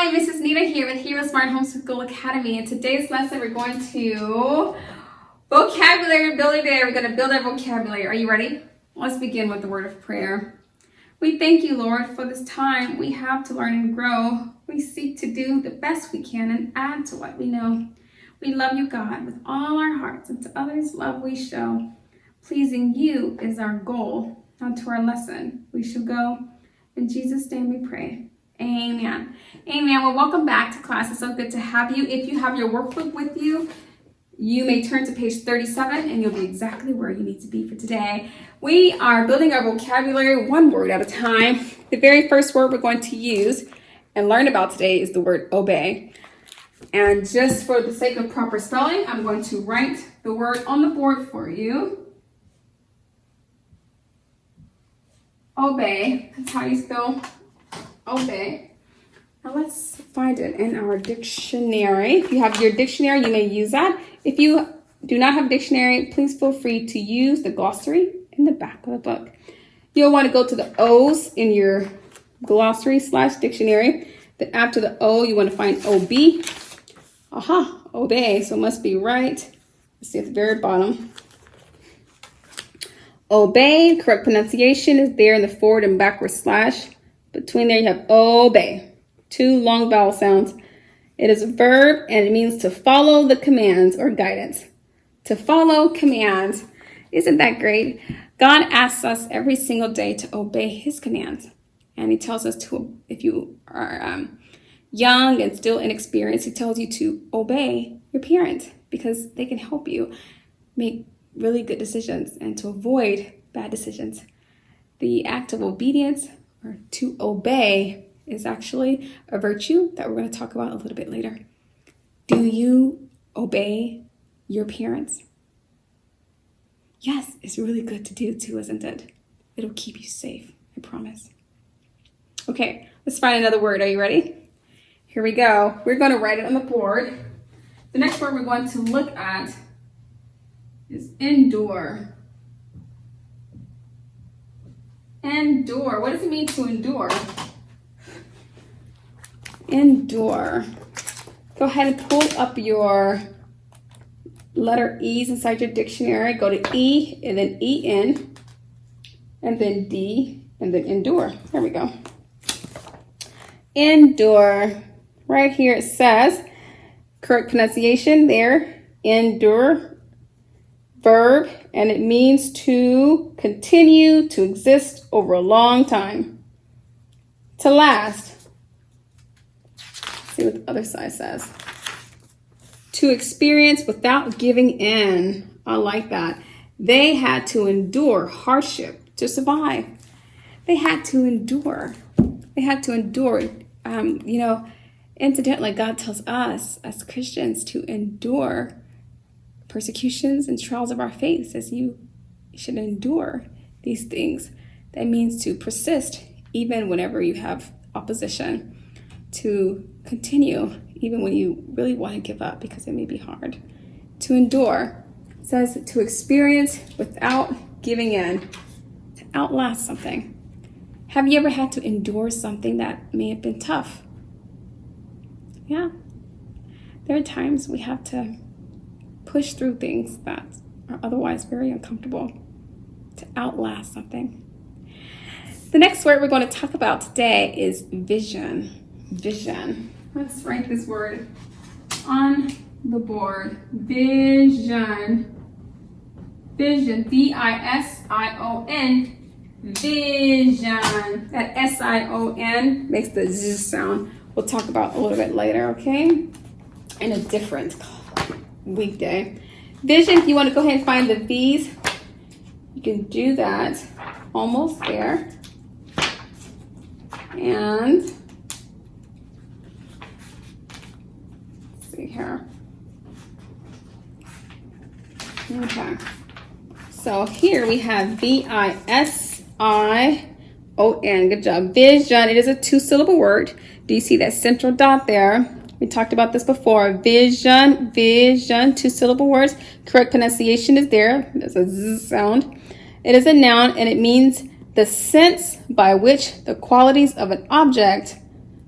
Hi, Mrs. Nitta here with Heroesmart Homeschool Academy. In today's lesson, we're going to vocabulary building day. We're going to build our vocabulary. Are you ready? Let's begin with the word of prayer. We thank you, Lord, for this time we have to learn and grow. We seek to do the best we can and add to what we know. We love you, God, with all our hearts, and to others love we show. Pleasing you is our goal. Now to our lesson. We shall go. In Jesus' name we pray. Amen. Amen. Well, welcome back to class. It's so good to have you. If you have your workbook with you, you may turn to page 37 and you'll be exactly where you need to be for today. We are building our vocabulary one word at a time. The very first word we're going to use and learn about today is the word obey. And just for the sake of proper spelling, I'm going to write the word on the board for you. Obey. That's how you spell obey. Now let's find it in our dictionary. If you have your dictionary, you may use that. If you do not have a dictionary, please feel free to use the glossary in the back of the book. You'll want to go to the O's in your glossary/dictionary. Then after the O, you want to find OB. Aha, obey. So it must be right. Let's see at the very bottom. Obey, correct pronunciation is there in the forward and backward slash. Between there you have obey. Two long vowel sounds. It is a verb and it means to follow the commands or guidance. To follow commands. Isn't that great? God asks us every single day to obey his commands. And he tells us to, if you are young and still inexperienced, he tells you to obey your parents because they can help you make really good decisions and to avoid bad decisions. The act of obedience or to obey is actually a virtue that we're going to talk about a little bit later. Do you obey your parents? Yes, it's really good to do too, isn't it? It'll keep you safe, I promise. Okay, let's find another word. Are you ready? Here we go. We're going to write it on the board. The next word we're going to look at is endure. Endure. What does it mean to endure? Endure. Go ahead and pull up your letter E's inside your dictionary. Go to E and then E-N and then D and then endure. There we go. Endure. Right here it says, correct pronunciation there, endure. Verb, and it means to continue to exist over a long time. To last. Let's see what the other side says. To experience without giving in. I like that. They had to endure hardship to survive. They had to endure. They had to endure. Incidentally, God tells us as Christians to endure persecutions and trials of our faith, as you should endure these things. That means to persist even whenever you have opposition, to continue even when you really want to give up because it may be hard. To endure says to experience without giving in, to outlast something. Have you ever had to endure something that may have been tough? Yeah. There are times we have to push through things that are otherwise very uncomfortable, to outlast something. The next word we're going to talk about today is vision. Vision. Let's write this word on the board. Vision. Vision. V-I-S-I-O-N. Vision. That S-I-O-N makes the Z sound. We'll talk about a little bit later, okay? In a different weekday. Vision, if you want to go ahead and find the V's, you can do that. Almost there. And let's see here. Okay. So here we have V-I-S-I-O-N. Good job. Vision. It is a two-syllable word. Do you see that central dot there? We talked about this before. Vision, vision, two-syllable words. Correct pronunciation is there. There's a Z sound. It is a noun and it means the sense by which the qualities of an object,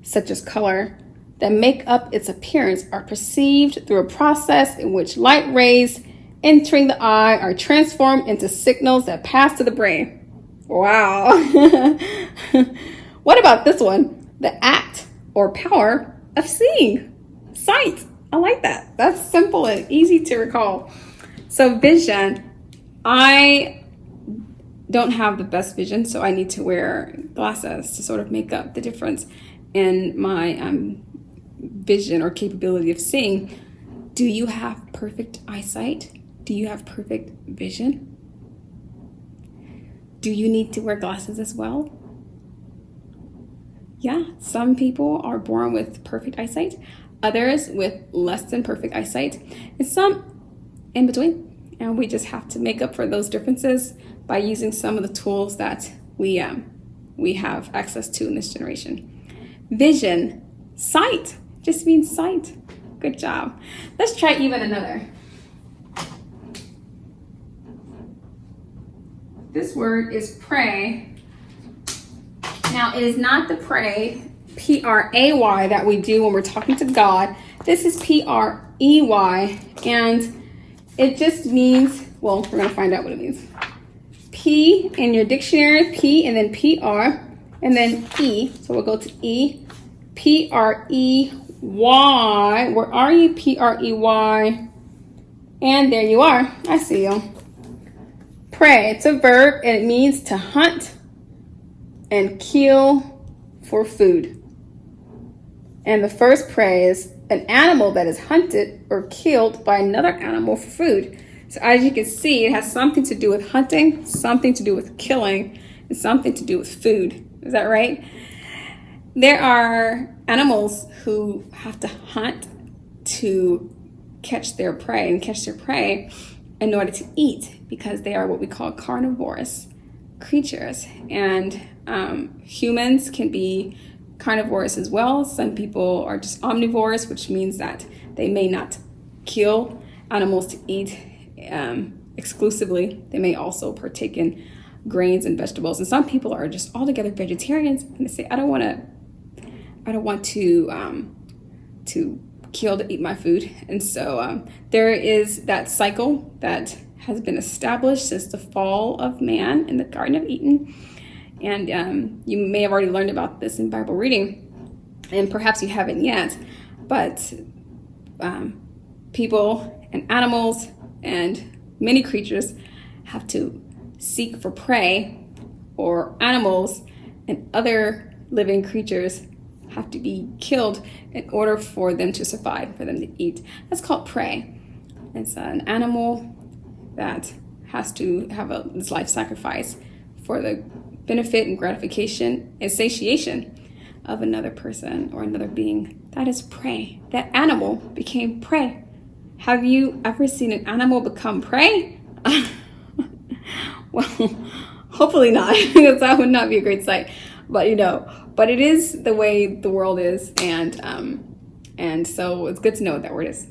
such as color, that make up its appearance are perceived through a process in which light rays entering the eye are transformed into signals that pass to the brain. Wow. What about this one? The act or power of seeing. Sight. I like that. That's simple and easy to recall. So vision. I don't have the best vision, so I need to wear glasses to sort of make up the difference in my vision or capability of seeing. Do you have perfect eyesight? Do you have perfect vision? Do you need to wear glasses as well? Yeah, some people are born with perfect eyesight, others with less than perfect eyesight, and some in between. And we just have to make up for those differences by using some of the tools that we have access to in this generation. Vision, sight, just means sight. Good job. Let's try even another. This word is pray. Now, it is not the pray, P-R-A-Y, that we do when we're talking to God. This is P-R-E-Y, and it just means, well, we're going to find out what it means. P in your dictionary, P and then P-R, and then E. So we'll go to E, P-R-E-Y. Where are you? P-R-E-Y. And there you are. I see you. Pray. It's a verb, and it means to hunt and kill for food. And the first prey is an animal that is hunted or killed by another animal for food. So as you can see, it has something to do with hunting, something to do with killing, and something to do with food. Is that right? There are animals who have to hunt to catch their prey in order to eat, because they are what we call carnivorous creatures. And humans can be carnivorous as well. Some people are just omnivores, which means that they may not kill animals to eat exclusively. They may also partake in grains and vegetables. And some people are just altogether vegetarians, and they say, I don't want to kill to eat my food. And so there is that cycle that has been established since the fall of man in the Garden of Eden. And you may have already learned about this in Bible reading, and perhaps you haven't yet, but people and animals and many creatures have to seek for prey, or animals and other living creatures have to be killed in order for them to survive, for them to eat. That's called prey. It's an animal that has to have its life sacrifice for the benefit and gratification and satiation of another person or another being. That is prey. That animal became prey. Have you ever seen an animal become prey? Well, hopefully not, because that would not be a great sight. But but it is the way the world is, and so it's good to know what that word is.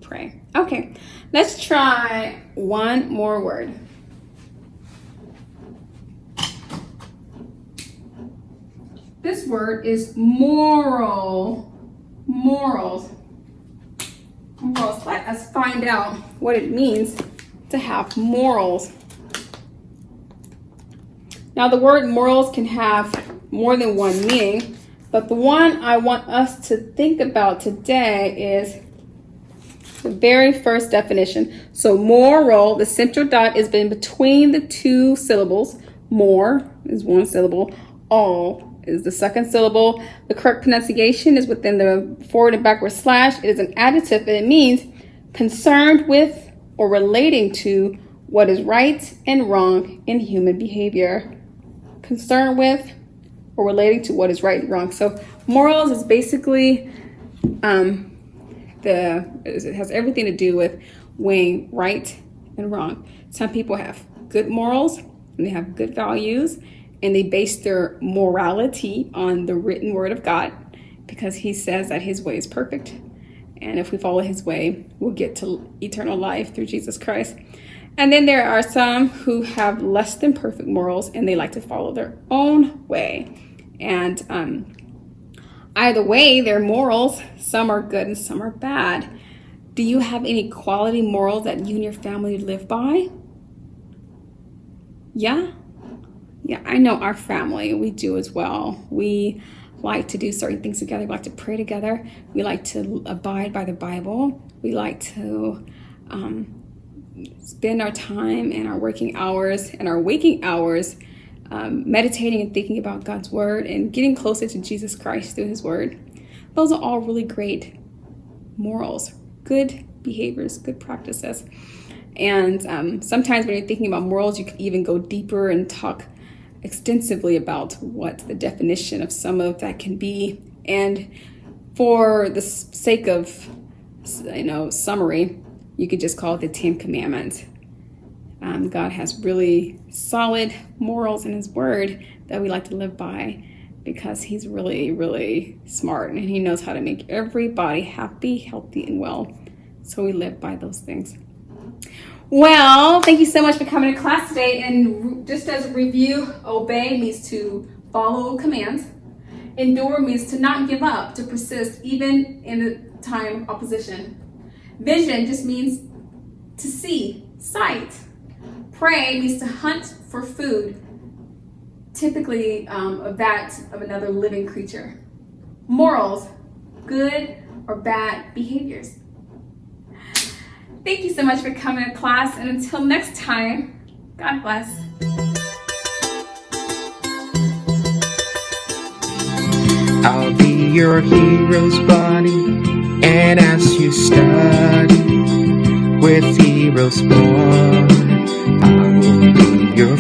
Pray. Okay, let's try one more word. This word is moral. Morals. Let us find out what it means to have morals. Now, the word morals can have more than one meaning, but the one I want us to think about today is the very first definition. So moral, the central dot is in between the two syllables. More is one syllable. All is the second syllable. The correct pronunciation is within the forward and backward slash. It is an adjective, and it means concerned with or relating to what is right and wrong in human behavior. Concerned with or relating to what is right and wrong. So morals is basically it has everything to do with weighing right and wrong. Some people have good morals and they have good values, and they base their morality on the written word of God, because he says that his way is perfect, and if we follow his way, we'll get to eternal life through Jesus Christ. And then there are some who have less than perfect morals, and they like to follow their own way. And Either way, they're morals. Some are good and some are bad. Do you have any quality morals that you and your family live by? Yeah? Yeah, I know our family, we do as well. We like to do certain things together. We like to pray together. We like to abide by the Bible. We like to spend our time and our working hours and our waking hours meditating and thinking about God's word and getting closer to Jesus Christ through his word. Those are all really great morals, good behaviors, good practices. And sometimes when you're thinking about morals, you can even go deeper and talk extensively about what the definition of some of that can be. And for the sake of, summary, you could just call it the 10 Commandments. God has really solid morals in his word that we like to live by because he's really, really smart and he knows how to make everybody happy, healthy, and well. So we live by those things. Well, thank you so much for coming to class today. And just as a review, obey means to follow commands. Endure means to not give up, to persist even in the time of opposition. Vision just means to see, sight. Pray means to hunt for food, typically that of another living creature. Morals, good or bad behaviors. Thank you so much for coming to class, and until next time, God bless. I'll be your hero's buddy, and as you study with Heroesmart, I will be your